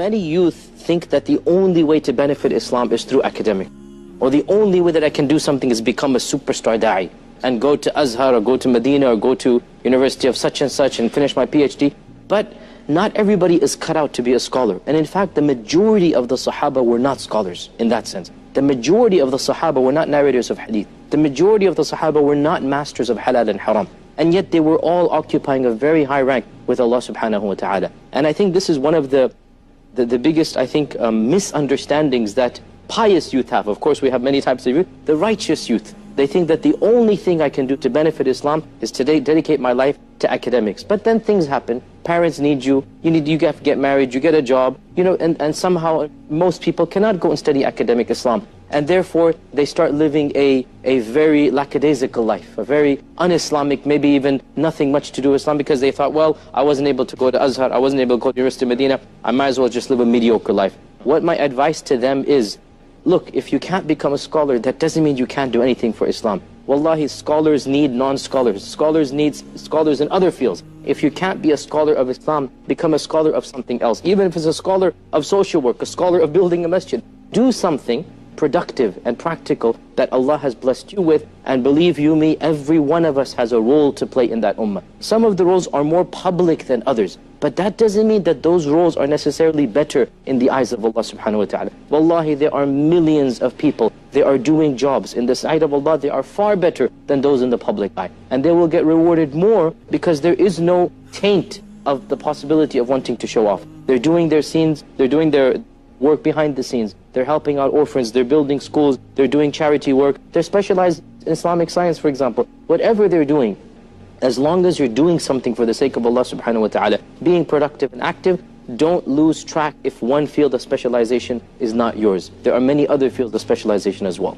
Many youth think that the only way to benefit Islam is through academic. Or the only way that I can do something is become a superstar da'i and go to Azhar or go to Medina or go to University of such and such and finish my PhD. But not everybody is cut out to be a scholar. And in fact, the majority of the Sahaba were not scholars in that sense. The majority of the Sahaba were not narrators of hadith. The majority of the Sahaba were not masters of halal and haram. And yet they were all occupying a very high rank with Allah subhanahu wa ta'ala. And I think this is one of the biggest, I think, misunderstandings that pious youth have. Of course, we have many types of youth. The righteous youth, they think that the only thing I can do to benefit Islam is to dedicate my life to academics. But then things happen. Parents need you. You have to get married. You get a job. And somehow most people cannot go and study academic Islam. And therefore, they start living a very lackadaisical life, a very un-Islamic, maybe even nothing much to do with Islam, because they thought, well, I wasn't able to go to Azhar, I wasn't able to go to University of Medina, I might as well just live a mediocre life. What my advice to them is, look, if you can't become a scholar, that doesn't mean you can't do anything for Islam. Wallahi, scholars need non-scholars. Scholars need scholars in other fields. If you can't be a scholar of Islam, become a scholar of something else. Even if it's a scholar of social work, a scholar of building a masjid. Do something productive and practical that Allah has blessed you with, and believe you me, every one of us has a role to play in that ummah. Some of the roles are more public than others, but that doesn't mean that those roles are necessarily better in the eyes of Allah subhanahu wa ta'ala. Wallahi, there are millions of people, they are doing jobs in the sight of Allah, they are far better than those in the public eye, and they will get rewarded more because there is no taint of the possibility of wanting to show off. They're doing their scenes, they're doing their work behind the scenes. They're helping out orphans, they're building schools, they're doing charity work, they're specialized in Islamic science, for example. Whatever they're doing, as long as you're doing something for the sake of Allah subhanahu wa ta'ala, being productive and active, don't lose track if one field of specialization is not yours. There are many other fields of specialization as well.